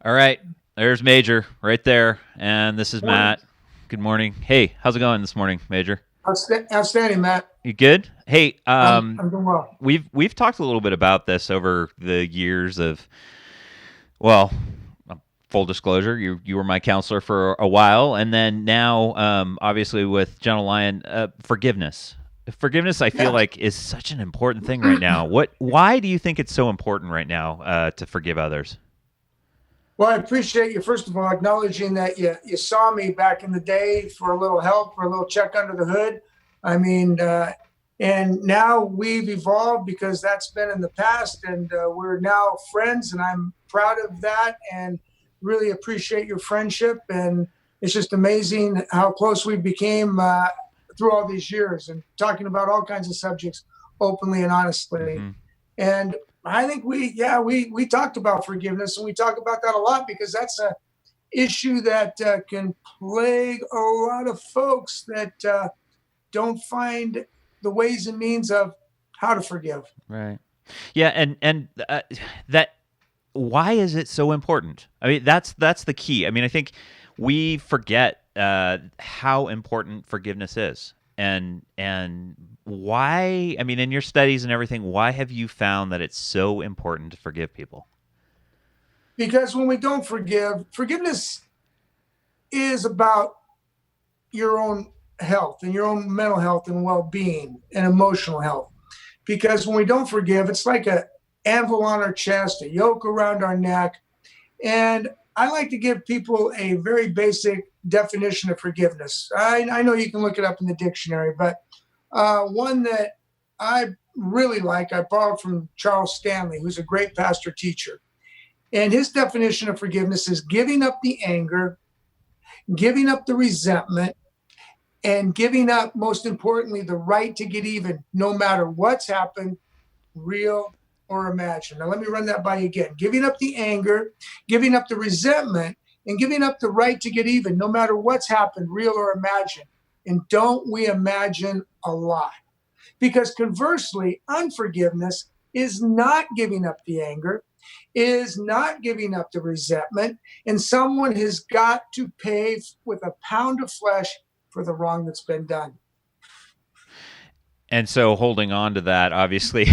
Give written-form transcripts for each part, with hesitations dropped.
All right. There's Major right there. And this is Morning. Matt. Good morning. Hey, how's it going this morning, Major? Outstanding, Matt. You good? Hey, I'm doing well. we've talked a little bit about this over the years of well, full disclosure, you were my counselor for a while, and then now, obviously with Gentle Lion, forgiveness. Forgiveness, I feel Yeah. like, is such an important thing right now. Why do you think it's so important right now to forgive others? Well, I appreciate you, first of all, acknowledging that you saw me back in the day for a little help, for a little check under the hood. I mean, and now we've evolved because that's been in the past, and we're now friends, and I'm proud of that and really appreciate your friendship. And it's just amazing how close we became through all these years and talking about all kinds of subjects openly and honestly. Mm-hmm. And I think we talked about forgiveness, and we talk about that a lot because that's a issue that can plague a lot of folks that don't find the ways and means of how to forgive. Right. Yeah, and that why is it so important? I mean, that's the key. I mean, I think we forget how important forgiveness is, and why. I mean, in your studies and everything, why have you found that it's so important to forgive people? Because when we don't forgive, forgiveness is about your own health and your own mental health and well-being and emotional health. Because when we don't forgive, it's like a anvil on our chest, a yoke around our neck. And I like to give people a very basic definition of forgiveness. I know you can look it up in the dictionary, but one that I really like, I borrowed from Charles Stanley, who's a great pastor teacher. And his definition of forgiveness is giving up the anger, giving up the resentment, and giving up, most importantly, the right to get even no matter what's happened, real or imagined. Now, let me run that by you again. Giving up the anger, giving up the resentment, and giving up the right to get even no matter what's happened, real or imagined. And don't we imagine a lot? Because conversely, unforgiveness is not giving up the anger, is not giving up the resentment, and someone has got to pay with a pound of flesh for the wrong that's been done. And so holding on to that, obviously,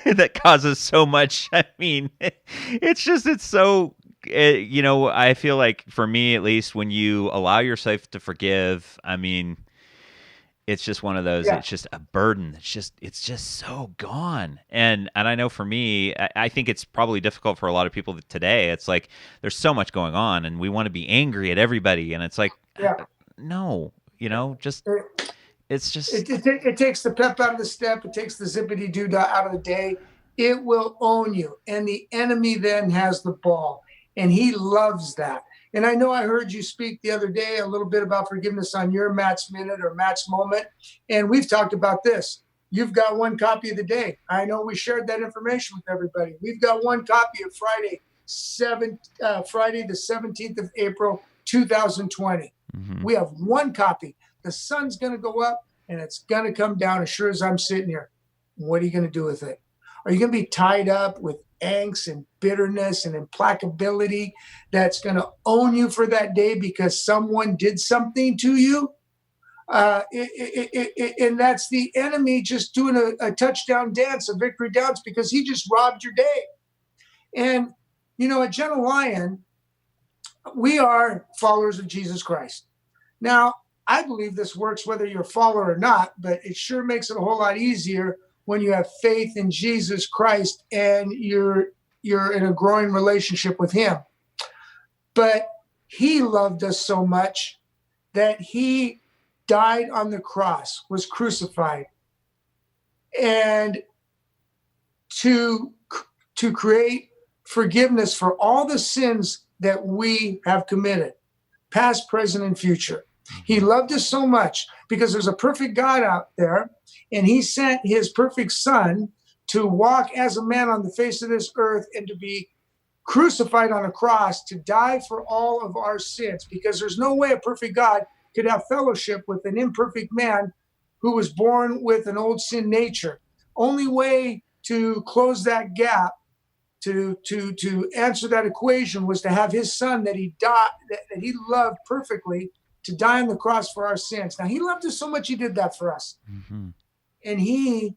that causes so much. I mean, it's so, I feel like for me, at least, when you allow yourself to forgive, I mean, it's just one of those, Yeah, it's just a burden. It's just so gone. And I know for me, I think it's probably difficult for a lot of people today. It's like, there's so much going on and we want to be angry at everybody. And it's like, yeah. no, just, it's just, It takes the pep out of the step. It takes the zippity doo dah out of the day. It will own you. And the enemy then has the ball. And he loves that. And I know I heard you speak the other day a little bit about forgiveness on your Matt's Minute or Matt's Moment. And we've talked about this. You've got one copy of the day. I know we shared that information with everybody. We've got one copy of Friday the 17th of April, 2020. mhm. We have one copy. The sun's going to go up and it's going to come down as sure as I'm sitting here. What are you going to do with it? Are you going to be tied up with angst and bitterness and implacability that's going to own you for that day because someone did something to you? And that's the enemy just doing a touchdown dance, a victory dance, because he just robbed your day. And, at Gentle Lion, we are followers of Jesus Christ. Now, I believe this works whether you're a follower or not, but it sure makes it a whole lot easier when you have faith in Jesus Christ and you're in a growing relationship with him. But he loved us so much that he died on the cross, was crucified, and to to create forgiveness for all the sins that we have committed, past, present, and future. He loved us so much because there's a perfect God out there, and he sent his perfect son to walk as a man on the face of this earth and to be crucified on a cross to die for all of our sins, because there's no way a perfect God could have fellowship with an imperfect man who was born with an old sin nature. Only way to close that gap to answer that equation was to have his son that he died, that he loved perfectly, to die on the cross for our sins. Now, he loved us so much, he did that for us. Mm-hmm. And he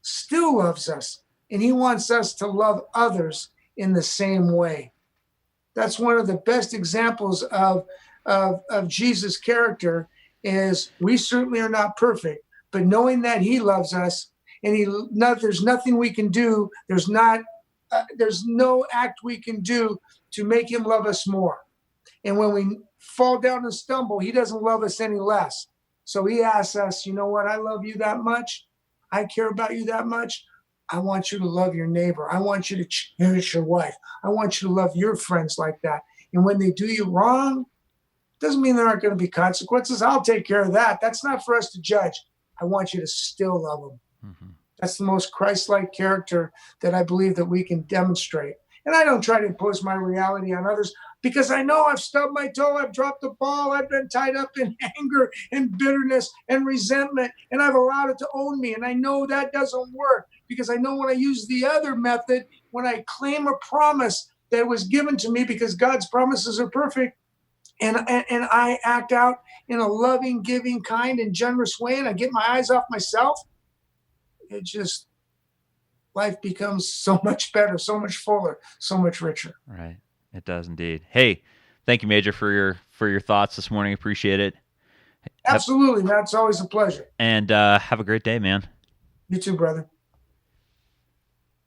still loves us, and he wants us to love others in the same way. That's one of the best examples of Jesus' character. Is we certainly are not perfect, but knowing that he loves us, and there's nothing we can do. There's no act we can do to make him love us more. And when we fall down and stumble, he doesn't love us any less. So he asks us, you know what? I love you that much. I care about you that much. I want you to love your neighbor. I want you to cherish your wife. I want you to love your friends like that. And when they do you wrong, doesn't mean there aren't going to be consequences. I'll take care of that. That's not for us to judge. I want you to still love them. Mm-hmm. That's the most Christ-like character that I believe that we can demonstrate. And I don't try to impose my reality on others, because I know I've stubbed my toe, I've dropped the ball, I've been tied up in anger and bitterness and resentment, and I've allowed it to own me. And I know that doesn't work, because I know when I use the other method, when I claim a promise that was given to me, because God's promises are perfect, and I act out in a loving, giving, kind, and generous way, and I get my eyes off myself, life becomes so much better, so much fuller, so much richer. Right. It does indeed. Hey, thank you, Major, for your thoughts this morning. Appreciate it. Absolutely. That's always a pleasure. And have a great day, man. You too, brother.